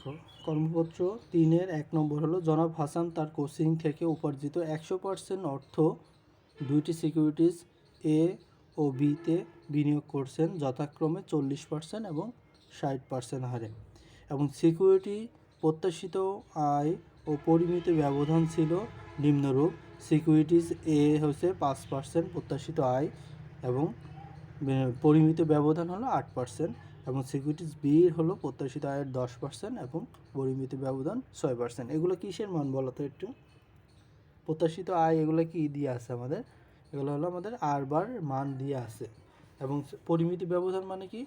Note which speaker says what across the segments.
Speaker 1: দেখো, কর্মপত্র 3-এর 1 নম্বর হলো জনাব হাসান তার কোচিং থেকে উপার্জিত 100% অর্থ দুইটি সিকিউরিটিজ এ ও বিতে বিনিয়োগ করছেন যথাক্রমে 40% এবং 60% হারে, এবং সিকিউরিটি প্রত্যাশিত আয় ও পরিমিত ব্যবধান ছিল নিম্নরূপ। সিকিউরিটিজ এ হচ্ছে 5% প্রত্যাশিত আয় এবং পরিমিত ব্যবধান হলো 8%, এবং সিকিউরিটিজ বির হলো প্রত্যাশিত আয়ের 10% এবং পরিমিত ব্যবধান 6%। এগুলো কিসের মান বলো তো একটু? প্রত্যাশিত আয় এগুলো কি দিয়ে আছে আমাদের? এগুলো হলো আমাদের আর বার মান দিয়ে আছে, এবং পরিমিত ব্যবধান মানে কি,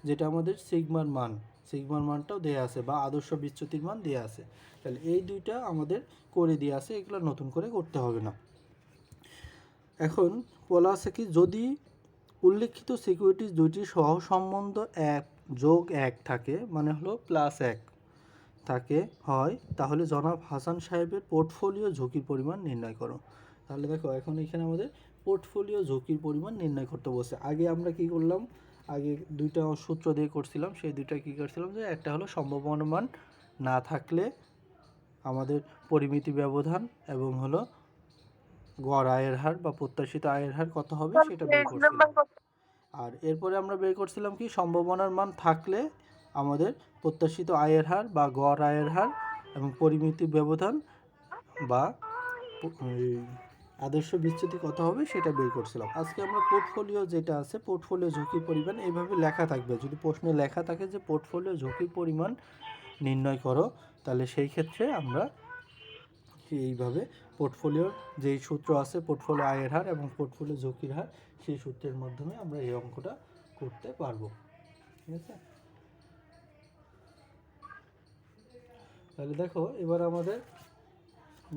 Speaker 1: যেটা আমাদের সিগমার মান, সিগমার মানটাও দেওয়া আছে বা আদর্শ বিচ্যুতির মান দেওয়া আছে। তাহলে এই দুইটা আমাদের করে দিয়ে আছে, এগুলো নতুন করে করতে হবে না। এখন বলা আছে কি, যদি উল্লেখিত সিকিউরিটিজ দুইটি সহসম্বন্ধ 1+1 থাকে, মানে হলো +1 থাকে হয়, তাহলে জনাব হাসান সাহেবের পোর্টফোলিও ঝুঁকির পরিমাণ নির্ণয় করো। তাহলে দেখো, এখন এখানে আমাদের পোর্টফোলিও ঝুঁকির পরিমাণ নির্ণয় করতে বলছে। আগে আমরা কি করলাম, আগে দুইটা সূত্র দিয়ে করছিলাম, সেই দুইটা কী করছিলাম, যে একটা হলো সম্ভাবনার মান না থাকলে আমাদের পরিমিতি ব্যবধান, এবং হলো গড় আয়ের হার বা প্রত্যাশিত আয়ের হার কত হবে সেটা বের করছিলাম। আর এরপরে আমরা বের করছিলাম কি, সম্ভাবনার মান থাকলে আমাদের প্রত্যাশিত আয়ের হার বা গড় আয়ের হার এবং পরিমিতি ব্যবধান বা আদর্শ বিচ্যুতি কত হবে সেটা বের করছিলাম। আজকে আমরা পোর্টফোলিও যেটা আছে, পোর্টফোলিও ঝুঁকির পরিমাণ এইভাবে লেখা থাকবে। যদি প্রশ্নে লেখা থাকে যে পোর্টফোলিও ঝুঁকির পরিমাণ নির্ণয় করো, তাহলে সেই ক্ষেত্রে আমরা এইভাবে পোর্টফোলিওর যেই সূত্র আছে, পোর্টফোলিও আয়ের হার এবং পোর্টফোলিও ঝুঁকির হার, সেই সূত্রের মাধ্যমে আমরা এই অঙ্কটা করতে পারবো। ঠিক আছে? তাহলে দেখো, এবার আমাদের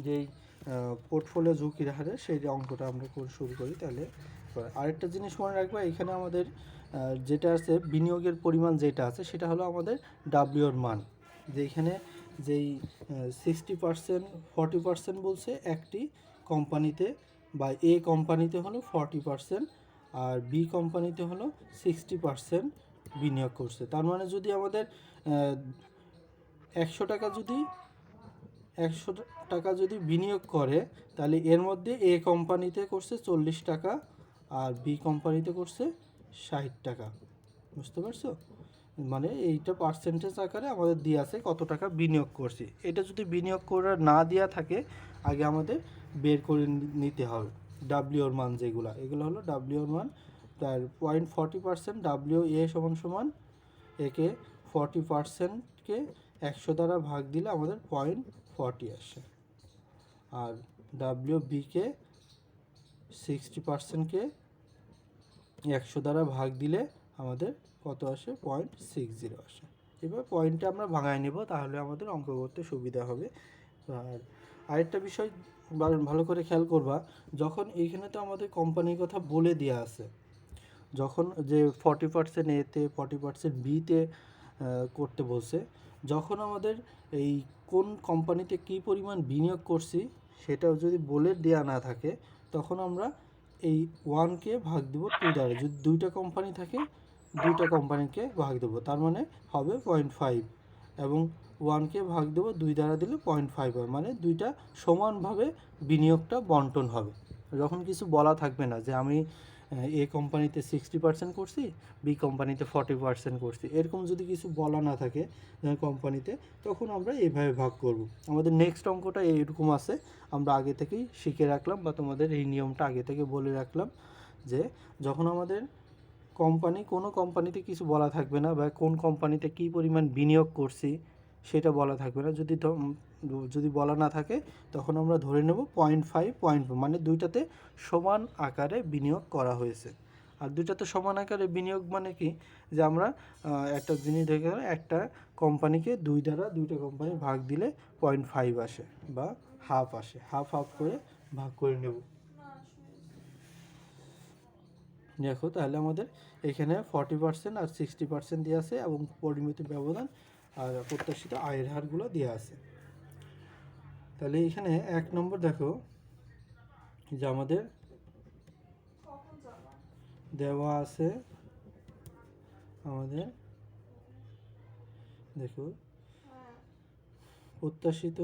Speaker 1: যেই পোর্টফোলিও ঝুঁকির হারে সেই অঙ্কটা আমরা শুরু করি। তাহলে আরেকটা জিনিস মনে রাখবো, এখানে আমাদের যেটা আছে বিনিয়োগের পরিমাণ যেটা আছে সেটা হলো আমাদের ডাব্লিউর মান। যেখানে যেই 60% 40% বলছে একটি কোম্পানিতে, বা এ কোম্পানিতে হলো 40% আর বি কোম্পানিতে হলো 60% বিনিয়োগ করছে। তার মানে যদি আমাদের 100 টাকা যদি বিনিয়োগ করে, তাহলে এর মধ্যে এ কোম্পানিতে করছে 40 টাকা আর বি কোম্পানিতে করছে 60 টাকা। বুঝতে পারছো? মানে এইটা পার্সেন্টেজ আকারে আমাদের দিয়ে আছে কত টাকা বিনিয়োগ করছি। এটা যদি বিনিয়োগ করে না দেওয়া থাকে, আগে আমাদের বের করে নিতে হবে ডাব্লিউর মান যেগুলো, এগুলো হলো ডাব্লিউর মান। তার 0.40% ডাব্লিউ এ সমান একে 40%কে 100 দ্বারা ভাগ দিলে আমাদের 0.40 আসে, আর ডাব্লিউ বিকে 60%কে 100 দ্বারা ভাগ দিলে আমাদের কত আসে, 0.60 আসে। এবার পয়েন্টটা আমরা ভাঙায় নেব, তাহলে আমাদের অঙ্ক করতে সুবিধা হবে। আর আরেকটা বিষয় ভালো করে খেয়াল করবা, যখন এইখানে তো আমাদের কোম্পানির কথা বলে দেওয়া আছে, যখন যে 40% এতে 40% বিতে করতে বলছে, যখন আমাদের এই কোন কোম্পানিতে কী পরিমাণ বিনিয়োগ করছি সেটাও যদি বলে দেওয়া না থাকে, তখন আমরা এই 1কে ভাগ দেবো 2 দ্বারা। যদি দুইটা কোম্পানি থাকে, দুইটা কোম্পানিকে ভাগ দেবো, তার মানে হবে 0.5, এবং 1কে ভাগ দেবো 2 দ্বারা দিলে 0.5 হয়, মানে দুইটা সমানভাবে বিনিয়োগটা বন্টন হবে। যখন কিছু বলা থাকবে না যে আমি এ কোম্পানিতে 60% করছি, বি কোম্পানিতে 40% করছি, এরকম যদি কিছু বলা না থাকে কোম্পানিতে, তখন আমরা এইভাবে ভাগ করব। আমাদের নেক্সট অঙ্কটা এইরকম আছে, আমরা আগে থেকেই শিখে রাখলাম বা তোমাদের এই নিয়মটা আগে থেকে বলে রাখলাম, যে যখন আমাদের কোনো কোম্পানিতে কিছু বলা থাকবে না, বা কোন কোম্পানিতে কী পরিমাণ বিনিয়োগ করছি সেটা বলা থাকবে না, যদি বলা না থাকে, তখন আমরা ধরে নেব 0.5 মানে দুইটাতে সমান আকারে বিনিয়োগ করা হয়েছে। আর দুইটাতে সমান আকারে বিনিয়োগ মানে কি, যে আমরা একটা জিনিস দেখে একটা কোম্পানিকে 2 দ্বারা দুইটা কোম্পানি ভাগ দিলে 0.5 আসে বা হাফ আসে, হাফ করে ভাগ করে নেব। দেখো, তাহলে আমাদের এখানে 40% আর 60% দেওয়া আছে, এবং পরিমিত ব্যবধান আর প্রত্যাশিত আয়ের হারগুলো দেওয়া আছে। তাহলে এখানে 1 নম্বর দেখো, যে আমাদের দেওয়া আছে, আমাদের দেখো প্রত্যাশিত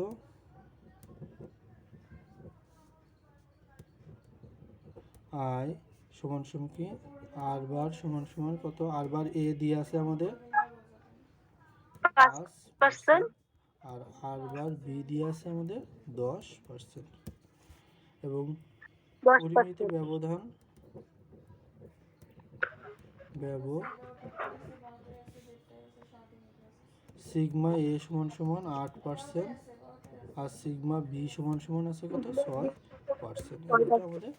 Speaker 1: আয় সমান সমান কি আর বার সমান সমান কত আর বার এ দিয়ে আছে আমাদের 5% আর আর বার বি দিয়ে আছে আমাদের 10% এবং পরিমিত ব্যবধান সিগমা এ সমান সমান 8% আর সিগমা বি সমান সমান আছে কত 6%। এটা আমাদের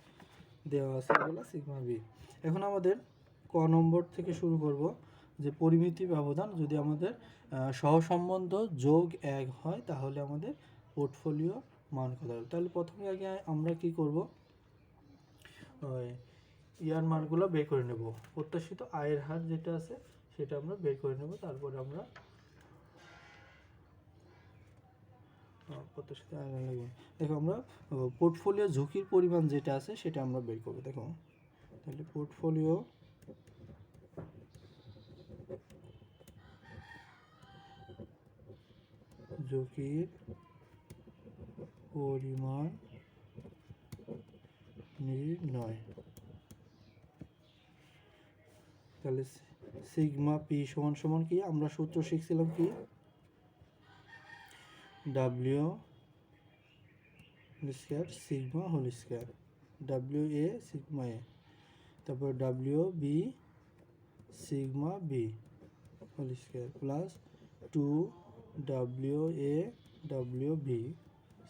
Speaker 1: দেওয়া আছে এগুলো সিগমা বি। এখন আমাদের ক নম্বর থেকে শুরু করব যে পরিমিতি ব্যবধান যদি আমাদের সহসম্বন্ধ যোগ 1 হয় তাহলে আমাদের পোর্টফোলিও মান কত হবে। তাহলে প্রথমে আগে আমরা কি করব ইয়ার মানগুলো বের করে নেব, প্রত্যাশিত আয়ের হার যেটা আছে সেটা আমরা বের করে নেব, তারপরে আমরা প্রত্যাশিত আয়ের হার লাগবে। দেখো আমরা পোর্টফোলিও ঝুঁকির পরিমাণ যেটা আছে সেটা আমরা বের করব। দেখো তাহলে পোর্টফোলিও ঝুঁকির পরিমাণ নির্ণয়, তাহলে সিগমা পি সমান সমান কি আমরা সূত্র শিখছিলাম কি W square sigma whole square, W A sigma A, তারপর W B sigma B whole square plus 2 W A W B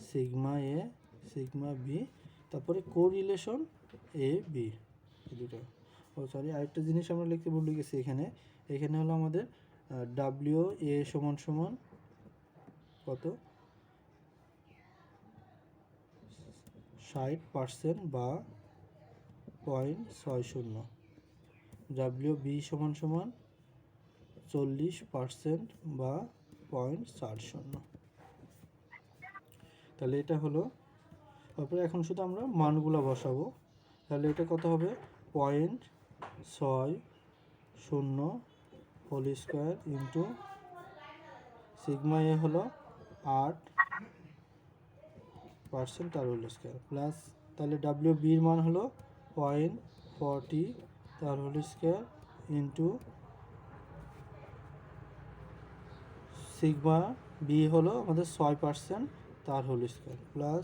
Speaker 1: sigma A sigma B, তারপরে কোরিলেশন এ বি দুটো। ও সরি আরেকটা জিনিস আমরা লিখতে ভুলে গেছি এখানে, এখানে হলো আমাদের ডাব্লিউ এ সমান সমান কত 60% বা 0.60, ডাব্লিউ বি সমান সমান 40% বা 0.40। তাহলে এটা হলো, তারপরে এখন শুধু আমরা মানগুলো বসাবো। তাহলে এটা কত হবে 0.60 whole square into sigma A হলো 8% তার হোল স্কয়ার প্লাস তাহলে ডাব্লিউ বির মান হলো 0.40 তার whole square into sigma B হলো আমাদের 6% তার whole square plus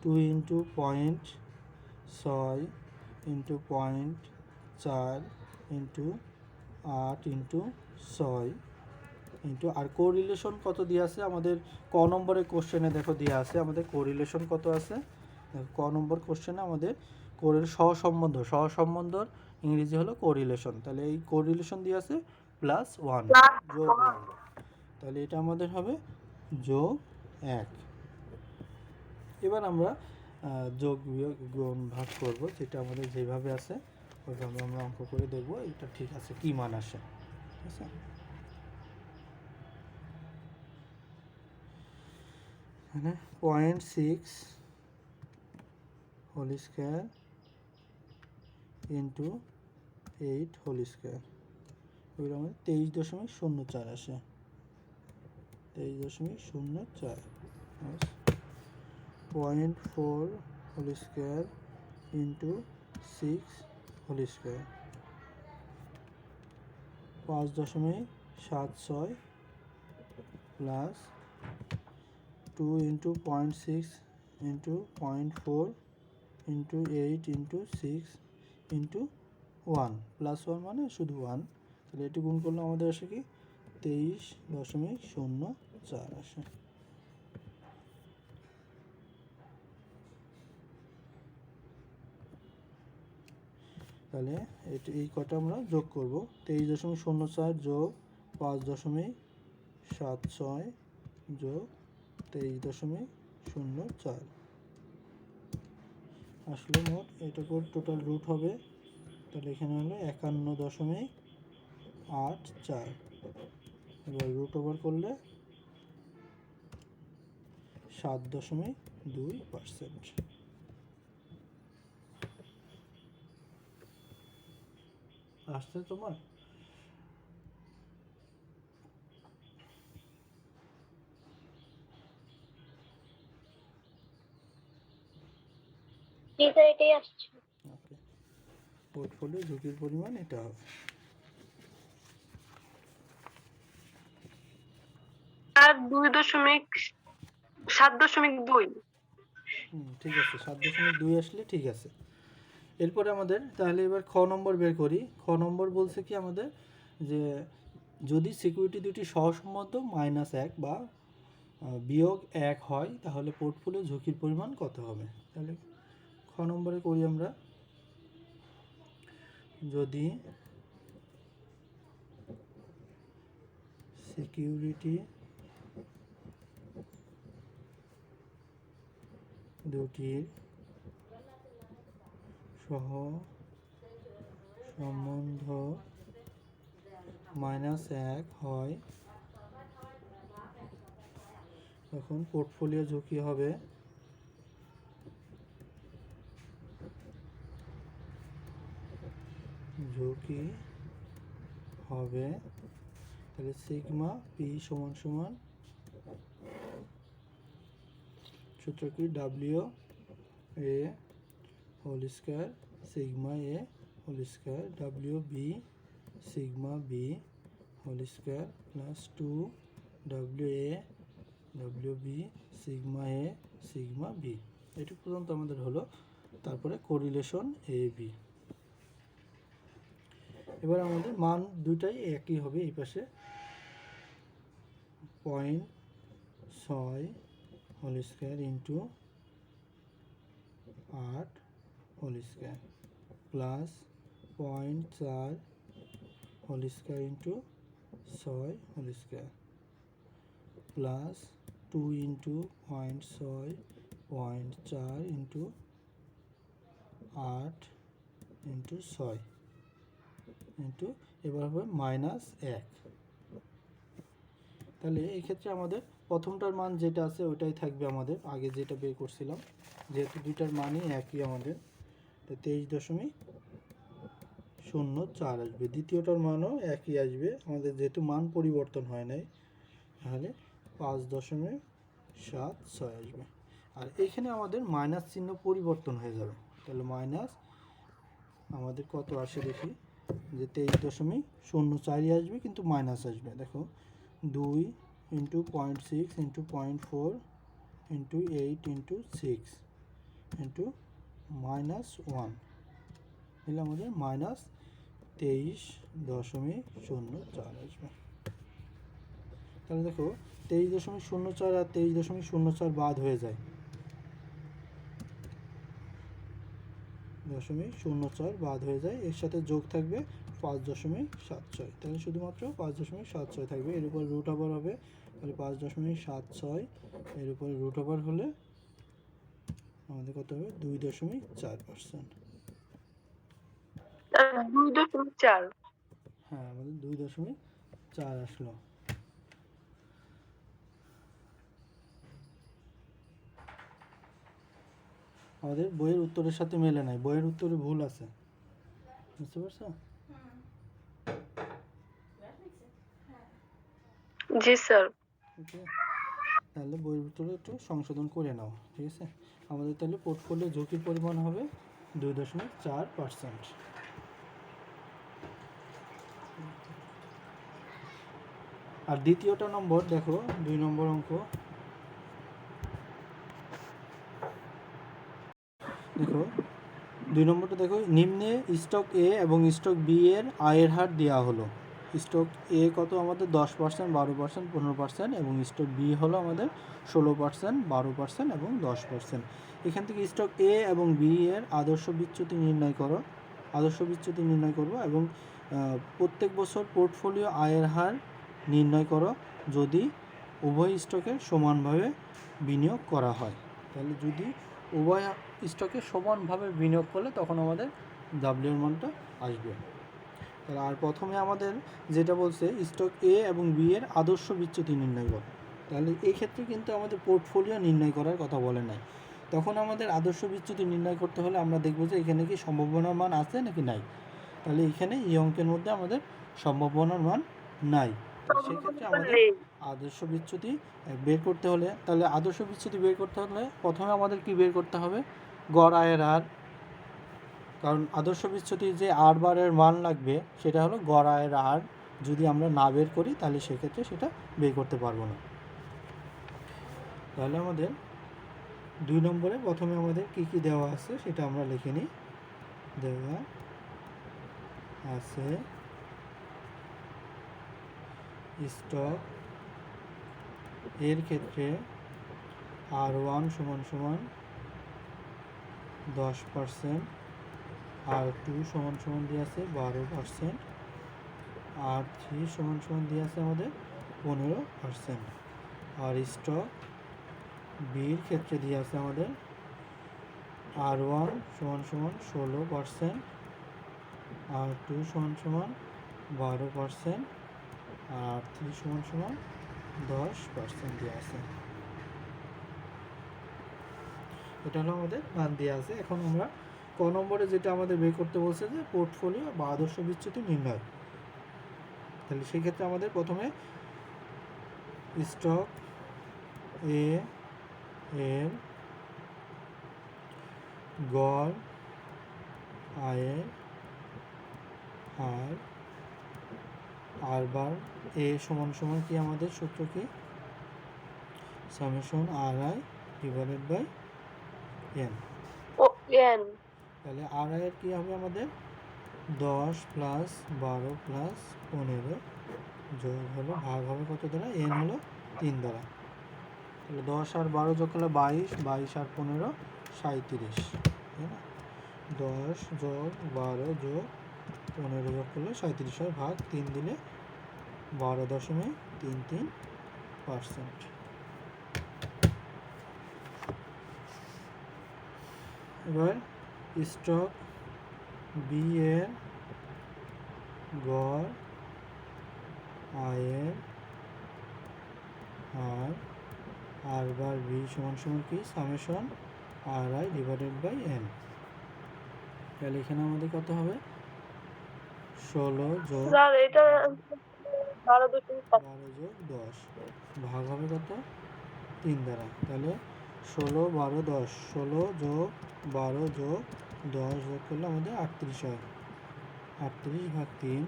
Speaker 1: 2 into 0.6 into 0.4 into 8 into 6 into আর কোরিলেশন কত দিয়ে আছে আমাদের ক নম্বরের কোশ্চেনে দেখো দিয়ে আছে আমাদের কোরিলেশন কত আছে। ক নম্বর কোশ্চেনে আমাদের সহসম্বন্ধর ইংরেজি হলো কোরিলেশন, তাহলে এই কোরিলেশন দিয়ে আছে +1 যোগ 1, তাহলে এটা আমাদের হবে যোগ 1। এবার আমরা যোগ বিয়োগ গুণ ভাগ করব, যেটা আমাদের যেভাবে আছে ওইভাবে আমরা অঙ্ক করে দেখব এটা ঠিক আছে কি মান আসে, ঠিক আছে। মানে 0.6 whole square into 8 whole square, ওই আমাদের 23.04 আসে, 23.04। 0.4 whole square into 6 whole square 5.76 plus 2 into 0.6 into 0.4 into 8 into 6 into 1 +1 মানে শুধু 1, তাহলে এটি গুণ করলে আমাদের আসে কি 23.04 আসে। তাহলে এই কটা আমরা যোগ করব, 23.04 যোগ 5.76 যোগ 23.04 আসলে মোট এটা করে টোটাল রুট হবে, তাহলে এখানে হলো 51.84, এবার রুট ওভার করলে 7.2%। আসছে তোমার?
Speaker 2: স্যার এটাই আসছে।
Speaker 1: ওকে, পোর্টফোলিও ঝুঁকির পরিমাণ এটা হবে।
Speaker 3: আর 2.7.2
Speaker 1: ঠিক আছে, 7.2 আসলে ঠিক আছে। এরপরে আমাদের তাহলে এবার খ নম্বর বের করি। খ নম্বর বলছে কি আমাদের যে যদি সিকিউরিটি দুটি সহসম্মত -1 বা -1 হয় তাহলে পোর্টফোলিও ঝুঁকির পরিমাণ কত হবে। তাহলে খ নম্বরে করি আমরা, যদি সিকিউরিটি দুটির সহ সম্বন্ধ -1 হয় তখন পোর্টফোলিও ঝুঁকি হবে তাহলে সিগমা পি সমান সমান সূত্র কি W A whole square sigma A whole square W B sigma B whole square plus 2 W A W B sigma A sigma B. এটুকু পর্যন্ত আমাদের হলো। তারপরে কোরিলেশন এ বি। এবার আমাদের মান দুটাই একই হবে। এই পাশে 0.6 whole square into 8 whole square plus 0.4 whole square into 6 whole square plus 2 into 0.6 0.4 into 8 into 6 into এবার হবে -1। তাহলে এই ক্ষেত্রে আমাদের প্রথমটার মান যেটা আছে ওইটাই থাকবে আমাদের আগে যেটা বের করছিলাম, যেহেতু দুইটার মানই একই আমাদের, তো 23.04 আসবে। দ্বিতীয়টার মানও একই আসবে আমাদের, যেহেতু মান পরিবর্তন হয় নাই, তাহলে 5.76 আসবে। আর এখানে আমাদের মাইনাস চিহ্ন পরিবর্তন হয়ে যাবে, তাহলে মাইনাস আমাদের কত আসে দেখি, যে 23.04 আসবে কিন্তু মাইনাস আসবে। দেখো 2 into 0.6 into 0.4 into 8 into 6 into -1 তাহলে আমাদের -23.04 আসবে। তাহলে দেখো 23.04 আর 23.04 বাদ হয়ে যায়, 0.04 বাদ হয়ে যায়, এর সাথে যোগ থাকবে 5.76। তাহলে শুধুমাত্র 5.76 থাকবে। এর উপর রুট ওভার হবে, তাহলে 5.76 এর উপরে রুট ওভার হলে আমাদের কত হবে 2.4%।
Speaker 3: 2.4।
Speaker 1: হ্যাঁ, আমাদের 2.4 আসলো। আমাদের বইয়ের উত্তরের সাথে মেলে নাই, বইয়ের উত্তরে ভুল আছে, বুঝতে পারছো?
Speaker 3: জি স্যার।
Speaker 1: ওকে, তাহলে বইয়ের উত্তরে একটু সংশোধন করে নাও, ঠিক আছে? আমাদের তাহলে পোর্টফোলিও ঝুঁকির পরিমাণ হবে 2.4%। আর দ্বিতীয়টা নম্বর দেখো, 2 নম্বর অঙ্ক দেখো, 2 নম্বরটা দেখো, নিম্নে স্টক এ এবং স্টক বি এর আয়ের হার দেওয়া হলো। স্টক এ কত আমাদের 10%, 12%, 15% এবং স্টক বি হলো আমাদের 16%, 12% এবং 10%। এখান থেকে স্টক এ এবং বি এর আদর্শ বিচ্যুতি নির্ণয় করব এবং প্রত্যেক বছর পোর্টফোলিও আয়ের হার নির্ণয় করো যদি উভয় স্টকের সমানভাবে বিনিয়োগ করা হয়। তাহলে যদি উভয় স্টকে সমানভাবে বিনিয়োগ করলে তখন আমাদের ডাব্লিউর মানটা আসবে। আর প্রথমে আমাদের যেটা বলছে স্টক এ এবং বি এর আদর্শ বিচ্যুতি নির্ণয় করো, তাহলে এই ক্ষেত্রে কিন্তু আমাদের পোর্টফোলিও নির্ণয় করার কথা বলে নাই। তখন আমাদের আদর্শ বিচ্যুতি নির্ণয় করতে হলে আমরা দেখব যে এখানে কি সম্ভাবনার মান আছে নাকি নাই। তাহলে এখানে এই অঙ্কের মধ্যে আমাদের সম্ভাবনার মান নাই, সেক্ষেত্রে আমাদের আদর্শ বিচ্যুতি বের করতে হলে, তাহলে আদর্শ বিচ্যুতি বের করতে হলে প্রথমে আমাদের কি বের করতে হবে, গড় আয়ের হার, কারণ আদর্শ বিচ্যুতি যে আর বারের মান লাগবে সেটা হলো গড় আয়ের হার। যদি আমরা না বের করি তাহলে সেক্ষেত্রে সেটা বের করতে পারবো না। তাহলে আমাদের 2 নম্বরে প্রথমে আমাদের কি কি দেওয়া আছে সেটা আমরা লিখে নিই। দেওয়া আছে স্টক এর ক্ষেত্রে R1 সমান সমান 10%, R2 সমান সমান দিয়ে আছে 12%, R3 সমান সমান দিয়ে আছে আমাদের 15%, আর স্টক বির ক্ষেত্রে দিয়ে আছে আমাদের R1 সমান সমান 16%, R2 সমান সমান 12%, R3 সমান সমান 10% দিয়ে আছে। এটা হলো আমাদের মান দেওয়া আছে। এখন আমরা ক নম্বরে যেটা আমাদের বের করতে বলছে যে পোর্টফোলিও বা আদর্শ বিচ্যুতি নির্ণয়। তাহলে সেই ক্ষেত্রে আমাদের প্রথমে স্টক এ এর গড় আয়ের হার আর বার এ সমান সমান কি আমাদের সূত্র কি summation R I divided by N.
Speaker 3: ও এন।
Speaker 1: তাহলে আর আই এর কি হবে আমাদের 10 প্লাস 12 প্লাস 15 যোগ হলো ভাগ হবে কত দ্বারা, এন হলো 3 দ্বারা। তাহলে 10 আর 12 যোগ করলে 22, 22 আর 15 37, তাই না? 10 যোগ 12 যোগ 15 যোগ করলে 37 হয়, ভাগ 3 দিলে 12.33%। এবার স্টক বি এর গড় আয়ের হার আর বার বি সমান সমান কি summation R I divided by N. তাহলে এখানে আমাদের কত হবে 16 যোগ
Speaker 3: স্যার এটা 12.5
Speaker 1: 12 যোগ 10 ভাগ হবে কত 3 দ্বারা। তাহলে 16, 12, 10, 16 যোগ 12 যোগ 10 যোগ করলে আমাদের 38 হয়। 38 ভাগ 3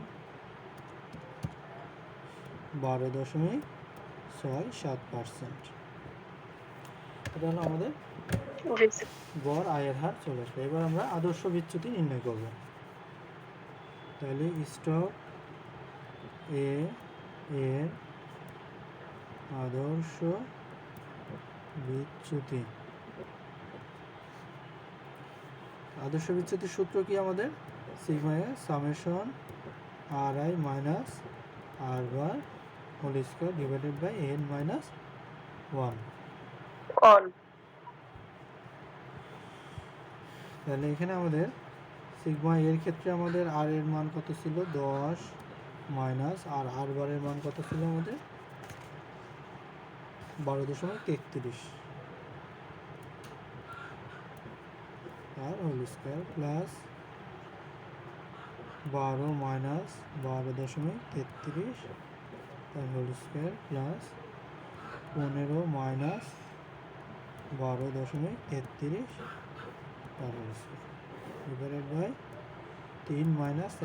Speaker 1: 12.67%। এটা হলো আমাদের
Speaker 3: জি স্যার।
Speaker 1: গড় আয়ের হার চলে আসবে। এবার আমরা আদর্শ বিচ্যুতি নির্ণয় করব। তাহলে স্টক এ এর আদর্শ বিচ্যুতি, আদর্শ বিচ্যুতির সূত্র কি আমাদের sigma A summation R I minus R bar whole square divided by N minus 1।
Speaker 3: অন।
Speaker 1: তাহলে এখানে আমাদের সিগমা এর ক্ষেত্রে আমাদের আর এর মান কত ছিল 10 মাইনাস আর আর বারের মান কত ছিল আমাদের 12.33 আর হোল স্কয়ার প্লাস 12 মাইনাস 12.33 তার হোল স্কয়ার প্লাস 15 মাইনাস 12.33 তার whole square divided by 3 minus 1।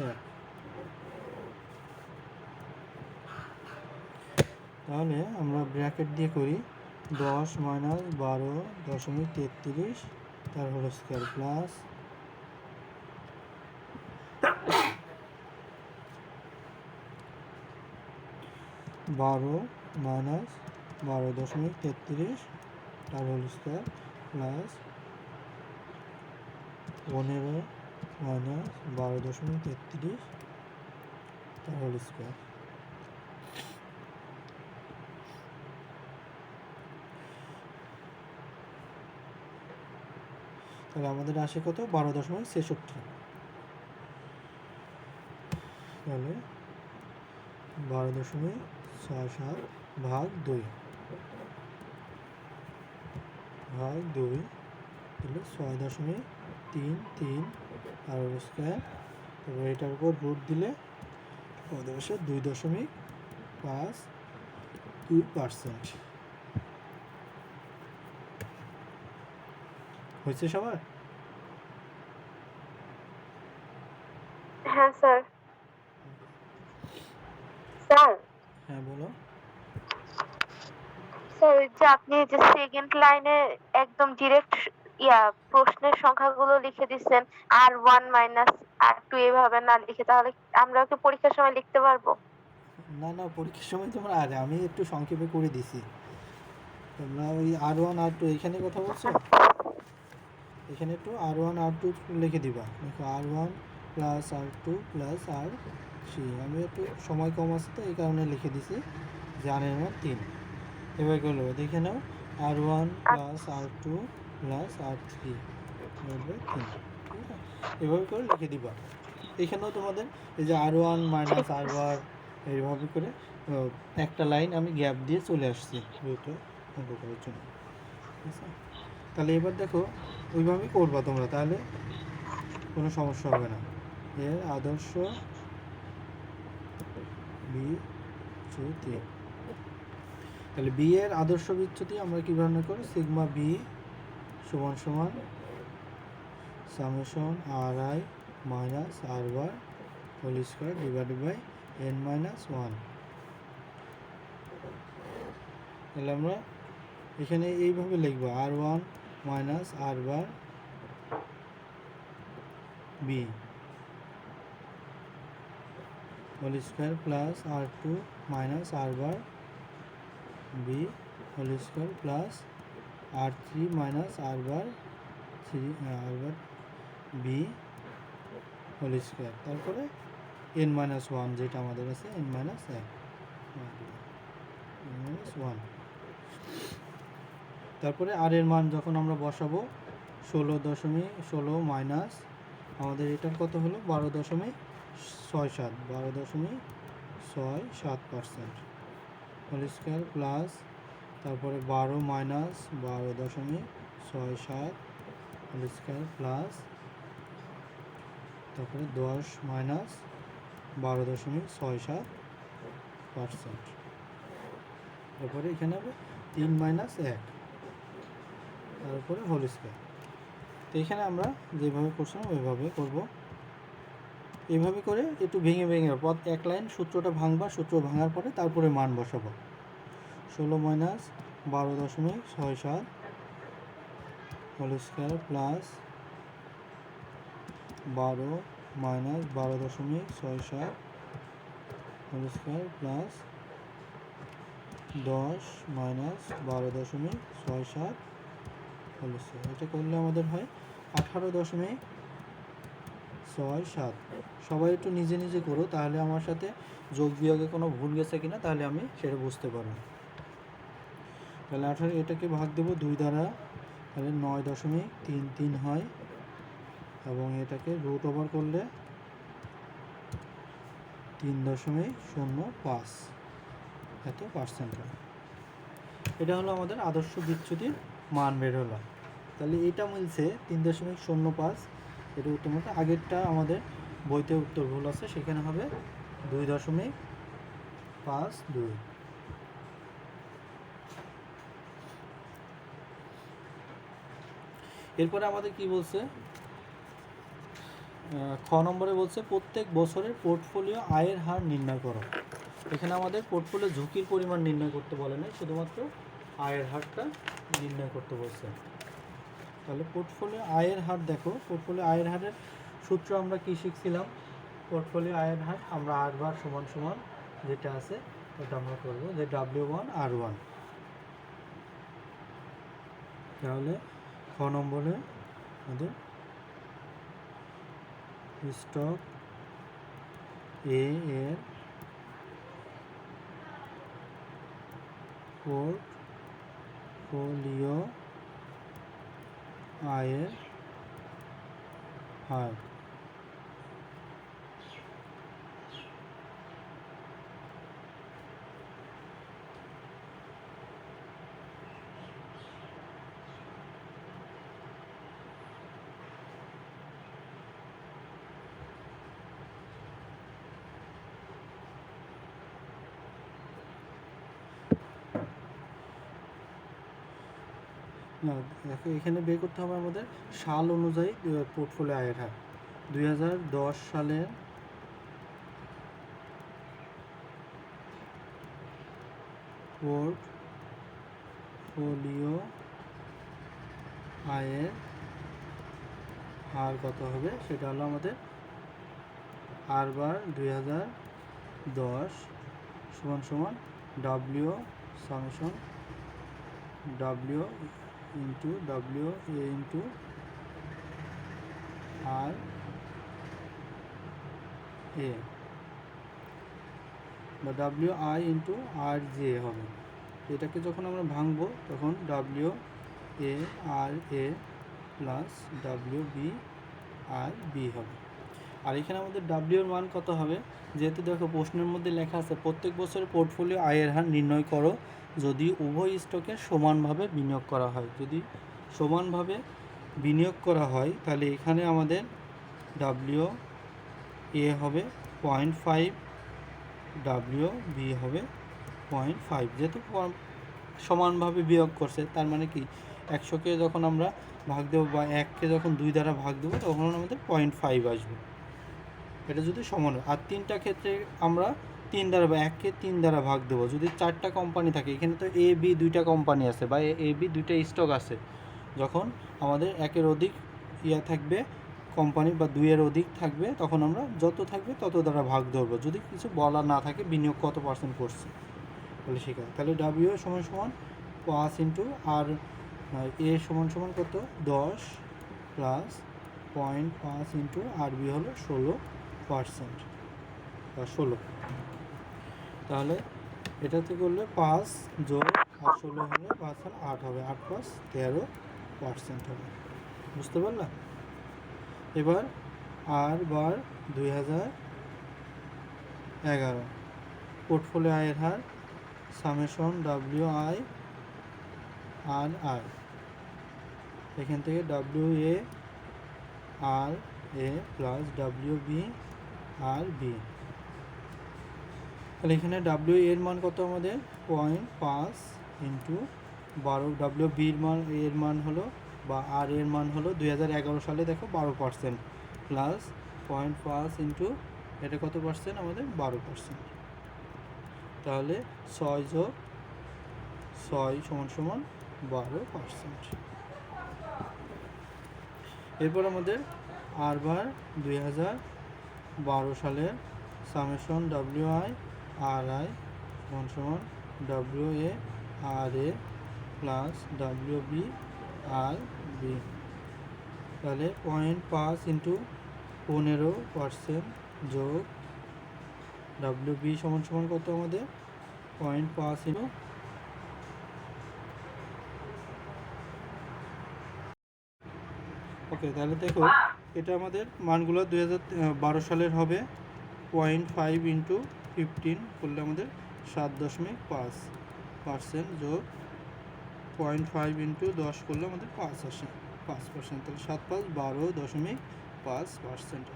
Speaker 1: তাহলে আমরা ব্র্যাকেট দিয়ে করি 10 মাইনাস 12.33 তার হোল স্কয়ার প্লাস 12 মাইনাস 12.33 তার হোল স্কয়ার প্লাস 15 মাইনাস 12.33 তার হোল স্কয়ার। তাহলে আমাদের আসে কত 12.66। তাহলে 12.67 ভাগ 2 ভাগ 2 তাহলে 6.33 আর স্কয়ার। তারপর এটার উপর রুট দিলে আমাদের আসে 2.52%। হয়েছে সবার?
Speaker 2: স্যার ওই যে আপনি যে সেকেন্ড লাইনে একদম ডিরেক্ট প্রশ্নের সংখ্যাগুলো লিখে দিচ্ছেন R1 মাইনাস R2 এভাবে না লিখে, তাহলে আমরা কি পরীক্ষার সময় লিখতে পারবো?
Speaker 1: না না, পরীক্ষার সময় তোমরা আরে আমি একটু সংক্ষেপে করে দিছি। তোমরা ওই R1 R2 এখানে কথা বলছো, এখানে একটু R1 R2 লিখে দিবা। দেখো R1 plus R2 plus R3। আমি একটু সময় কম আছে তো এই কারণে লিখে দিছি যে R1 3। এবার করলো দেখে নাও R1 plus R2 plus R3 বলবে 3। ঠিক আছে, এভাবে করে লিখে দিবা। এখানেও তোমাদের এই যে R1 মাইনাস R1 এইভাবে করে একটা লাইন আমি গ্যাপ দিয়ে চলে আসছি দুটো অঙ্ক করার জন্য। ঠিক আছে, তাহলে এবার দেখো ওইভাবেই করবা তোমরা, তাহলে কোনো সমস্যা হবে না। এর আদর্শ বিচ্যুতি, তাহলে বি এর আদর্শ বিচ্যুতি আমরা কীভাবে করি, সিগমা বি সমান সমান summation R I minus R bar whole square divided by N minus one. তাহলে আমরা এখানে এইভাবে লিখবো R1 minus R bar B whole square plus R2 minus R bar B whole square plus R3 minus R bar B whole square, তারপরে N minus one যেটা আমাদের আছে N minus one. তারপরে আর এর মান যখন আমরা বসাবো 16.16 মাইনাস আমাদের এটার কত হলো 12.67 12.67% হোল স্কোয়ার প্লাস তারপরে 12 মাইনাস 12.67 হোল স্কোয়ার প্লাস তারপরে 10 মাইনাস 12.67%। তারপরে এখানে হবে 3 মাইনাস 1 তারপরে হোল স্কোয়ার। তো এখানে আমরা যেভাবে করছিলাম ওইভাবে করব। এইভাবে করে একটু ভেঙে ভেঙে পথ এক লাইন সূত্রটা ভাঙবা, সূত্র ভাঙার পরে তারপরে মান বসাবো। 16 minus 12.67 whole square plus 12 minus 12.67 whole square plus 10 minus 12.67 whole square. এটা করলে আমাদের হয় 18.67। সবাই একটু নিজে নিজে করো, তাহলে আমার সাথে যোগ বিয়োগে কোনো ভুল গেছে কিনা তাহলে আমি সেটা বুঝতে পারবো। তাহলে 18 এটাকে ভাগ দেবো 2 দ্বারা, তাহলে 9.33 হয় এবং এটাকে রুট ওভার করলে 3.05 এত পার্সেন্ট হয়। এটা হলো আমাদের আদর্শ বিচ্যুতির মান বের হলো। তাহলে এটা মিলছে 3.05। এটা উত্তর মতো আগেরটা আমাদের বইতে উত্তর ভুল আছে, সেখানে হবে 2.52। এরপরে আমাদের কি বলছে, খ নম্বরে বলছে প্রত্যেক বছরের পোর্টফোলিও আয়ের হার নির্ণয় করো। এখানে আমাদের পোর্টফোলিও ঝুঁকির পরিমাণ নির্ণয় করতে বলে না, শুধুমাত্র আয়ের হারটা নির্ণয় করতে বলছে। তাহলে পোর্টফোলিও আয়ের হার দেখো, পোর্টফোলিও আয়ের হারের সূত্র আমরা কি শিখছিলাম, পোর্টফোলিও আয়ের হার আমরা আর বার সমান সমান যেটা আছে ওটা আমরা করবো যে W1R1। তাহলে খ নম্বরে আমাদের স্টক এ এর পোর্টফোলিও আয়ের হার। না দেখো, এখানে বের করতে হবে আমাদের সাল অনুযায়ী পোর্টফোলিও আয়ের হার। 2010 সালের পোর্টফোলিও আয়ের হার কত হবে সেটা হলো আমাদের আর বার 2010 সমান সমান W summation W into W A into R A বা W I into R J হবে। এটাকে যখন আমরা ভাঙবো তখন W A R A plus W B R B হবে। আর এখানে আমাদের ডাব্লিউর মান কত হবে, যেহেতু দেখো প্রশ্নের মধ্যে লেখা আছে প্রত্যেক বছর পোর্টফোলিও আয়ের হার নির্ণয় করো যদি উভয় স্টকে সমানভাবে বিনিয়োগ করা হয়। যদি সমানভাবে বিনিয়োগ করা হয় তাহলে এখানে আমাদের ডাব্লিউ এ হবে 0.5, ডাব্লিউ বি হবে 0.5। যেহেতু সমানভাবে বিয়োগ করছে তার মানে কি 100কে যখন আমরা ভাগ দেবো বা 1কে যখন 2 দ্বারা ভাগ দেবো তখন আমাদের 0.5 আসবে। এটা যদি সমান হয়। আর 3টা ক্ষেত্রে আমরা 3 দ্বারা বা 1কে 3 দ্বারা ভাগ দেবো। যদি 4টা কোম্পানি থাকে, এখানে তো এ বি 2টা কোম্পানি আছে বা এ বি 2টা স্টক আছে, যখন আমাদের 1-এর অধিক থাকবে কোম্পানি বা 2-এর অধিক থাকবে তখন আমরা যত থাকবে তত দ্বারা ভাগ ধরবো, যদি কিছু বলা না থাকে বিনিয়োগ কত পার্সেন্ট করছে তাহলে শেখা। তাহলে ডাব্লিউ সমান সমান 5 ইন্টু আর এ সমান সমান কত 10 প্লাস 0.5 ইন্টু আর বি হলো 16% বা 16। তাহলে এটাতে করলে 5 যোগ আর 16 হলে 5 আর 8 হবে, 8 + 13% হবে। বুঝতে পারলাম? এবার আর বার 2011 পোর্টফোলিও আয়ের হার summation W I R I, এখান থেকে W A R A plus W B R B. তাহলে এখানে ডাব্লিউ এর মান কত আমাদের 0.5 ইন্টু 12, ডাব্লিউ বির মান এর মান হলো বা আর এর মান হলো 2011 সালে দেখো 12% প্লাস 0.5 ইন্টু এটা কত পার্সেন্ট আমাদের 12%। তাহলে 6 যোগ 6 সমান সমান 12%। এরপর আমাদের আর বার 2012 সালের summation W I R I সমান সমান W A R A plus W B R B. তাহলে 0.5 ইন্টু 15% যোগ ডাব্লিউ বি সমান সমান কত আমাদের 0.5 ইন্টু ওকে। তাহলে দেখো এটা আমাদের মানগুলো 2012 সালের হবে 0.5 ইন্টু 15 করলে আমাদের 7.5% যোগ 0.5 ইন্টু 10 করলে আমাদের 5 আসে 5%। তাহলে 7 + 5 12.5%।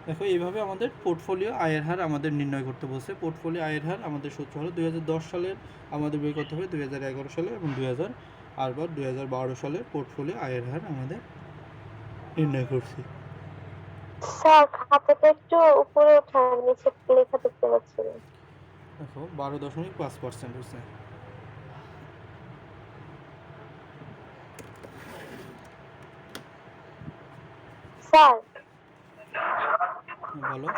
Speaker 1: দেখো এইভাবে আমাদের পোর্টফোলিও আয়ের হার আমাদের নির্ণয় করতে বলছে। পোর্টফোলিও আয়ের হার আমাদের সূত্র হলো 2010 সালের আমাদের বের করতে হবে 2011 সালের এবং 2012 সালের পোর্টফোলিও আয়ের হার আমাদের নির্ণয় করছি।
Speaker 2: স্যার খাতাটা একটু উপরে ওঠান, নিচে লেখা দেখতে পাচ্ছি না।
Speaker 1: দেখো 12.5% হচ্ছে।
Speaker 2: স্যার
Speaker 1: বলো।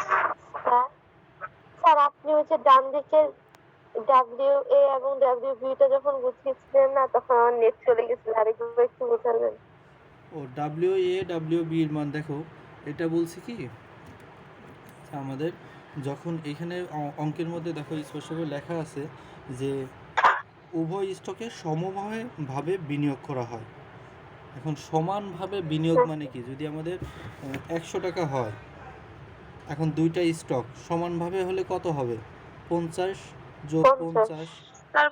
Speaker 2: স্যার স্যার আপনি ওই যে ডান দিকের ডাব্লিউ এ এবং ডাব্লিউ বিটা যখন বুঝিয়েছিলেন না তখন আমার নেট চলে গেছিল, আরেকবার একটু বোঝাবেন?
Speaker 1: ও ডাব্লিউ এ ডাব্লিউ বি এর মান দেখো, এটা বলছি কি আমাদের যখন এখানে অঙ্কের মধ্যে দেখো স্পষ্টভাবে লেখা আছে যে উভয় স্টকে সমভাবে বিনিয়োগ করা হয়। এখন সমানভাবে বিনিয়োগ মানে কি, যদি আমাদের 100 টাকা হয়, এখন 2টা স্টক সমানভাবে হলে কত হবে 50 যোগ 50
Speaker 3: স্যার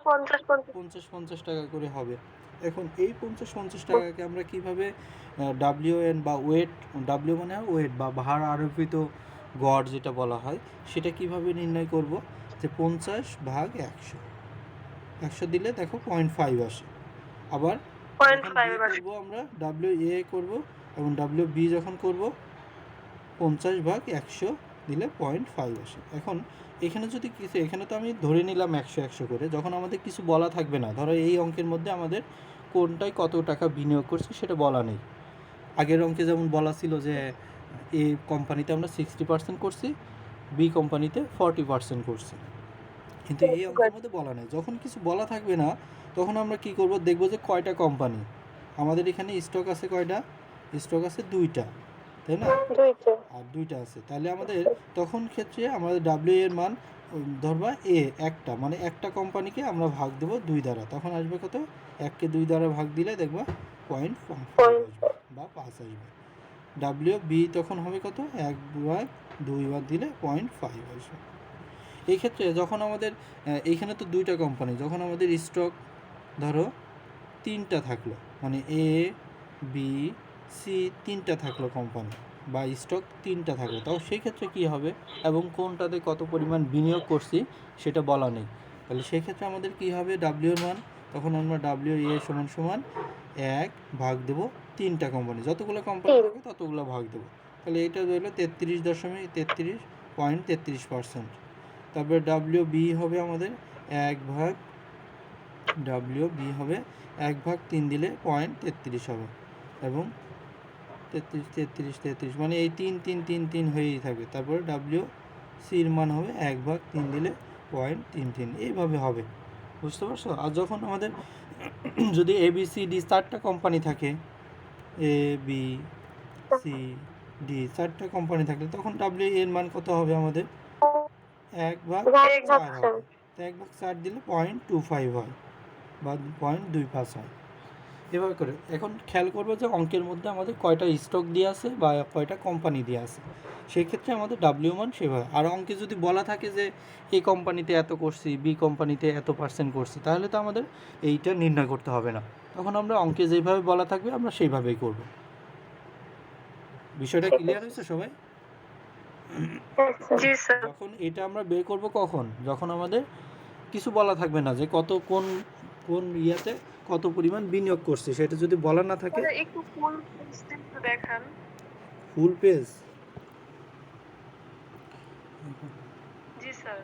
Speaker 3: 50
Speaker 1: টাকা করে হবে। এখন এই 50 টাকাকে আমরা কিভাবে ডাব্লিউএন বা ওয়েট, ডাব্লিউ মানে ওয়েট বা ভার আরোপিত গড় যেটা বলা হয় সেটা কিভাবে নির্ণয় করব, যে 50 ভাগ 100 দিলে দেখো 0.5 আসে। আবার করব আমরা ডাব্লিউ এ করব এবং ডাব্লিউ বি যখন করব 50 ভাগ 100 দিলে 0.5 আসে। এখন এখানে যদি কিছু, এখানে তো আমি ধরে নিলাম 100 করে, যখন আমাদের কিছু বলা থাকবে না, ধরো এই অঙ্কের মধ্যে আমাদের কোনটায় কত টাকা বিনিয়োগ করছে সেটা বলা নেই। আগের অঙ্কে যেমন বলা ছিল যে এ কোম্পানিতে আমরা 60% করছি, বি কোম্পানিতে 40% করছি, কিন্তু এই অঙ্কের মধ্যে বলা নেই। যখন কিছু বলা থাকবে না তখন আমরা কি করব, দেখব যে কয়টা কোম্পানি আমাদের এখানে স্টক আছে, কয়টা স্টক আছে, 2টা, তাই না?
Speaker 3: দুইটা।
Speaker 1: আর 2টা আছে, তাহলে আমাদের তখন ক্ষেত্রে আমাদের ডাব্লিউ এর মান ধরবা এ একটা, মানে একটা কোম্পানিকে আমরা ভাগ দেবো 2 দ্বারা, তখন আসবে কত, 1কে 2 দ্বারা ভাগ দিলে দেখবা 0.5 আসবে বা 5 আসবে। ডাব্লিউ বি তখন হবে কত, 1/2 বার দিলে 0.5 আসবে। এই ক্ষেত্রে যখন আমাদের এইখানে তো 2টা কোম্পানি, যখন আমাদের স্টক ধরো 3টা থাকলো, মানে এ বি সি 3টা থাকলো কোম্পানি বা স্টক 3টা থাকলো, তাও সেই ক্ষেত্রে কী হবে এবং কোনটাতে কত পরিমাণ বিনিয়োগ করছি সেটা বলা নেই, তাহলে সেই ক্ষেত্রে আমাদের কী হবে, ডাব্লিউর মান তখন আমরা ডাব্লিউ এ সমান সমান 1 ভাগ দেবো 3টা কোম্পানি, যতগুলো কোম্পানি থাকবে ততগুলো ভাগ দেবো, তাহলে এটা রইলো 33.33%। তারপরে ডাব্লিউ বি হবে আমাদের 1/, ডাব্লিউ বি হবে 1/3 দিলে 0.33 হবে, এবং 33 মানে এই 3 হয়েই থাকবে। তারপরে ডাব্লিউ সির মান হবে 1/3 দিলে 0.33, এইভাবে হবে, বুঝতে পারছো? আর যখন আমাদের যদি এ বি সি ডি 4টা কোম্পানি থাকে, এ বি সি ডি 4টা কোম্পানি থাকলে তখন ডাব্লিউ এর মান কত হবে আমাদের, 1/4 হবে, তো 1/4 দিলে 0.25 হয় বা 0.25 হয়, এভাবে করে। এখন খেয়াল করবো যে অঙ্কের মধ্যে আমাদের কয়টা স্টক দিয়ে আছে বা কয়টা কোম্পানি দিয়ে আছে, সেই ক্ষেত্রে আমাদের ডাব্লিউ মান সেভাবে। আর অঙ্কে যদি বলা থাকে যে এই কোম্পানিতে এত করছি, বি কোম্পানিতে এত % করছি, তাহলে তো আমাদের এইটা নির্ণয় করতে হবে না, তখন আমরা অঙ্কে যেভাবে বলা থাকবে আমরা সেইভাবেই করব। বিষয়টা ক্লিয়ার হয়েছে সবাই?
Speaker 3: জি স্যার।
Speaker 1: যখন এটা আমরা বের করব কখন, যখন আমাদের কিছু বলা থাকবে না যে কত কোন কোন ইয়াতে কত পরিমাণ বিনিয়োগ করছে, সেটা যদি বলা না থাকে।
Speaker 3: একটু ফুল পেজটা একটু দেখান।
Speaker 1: ফুল পেজ
Speaker 3: জি স্যার।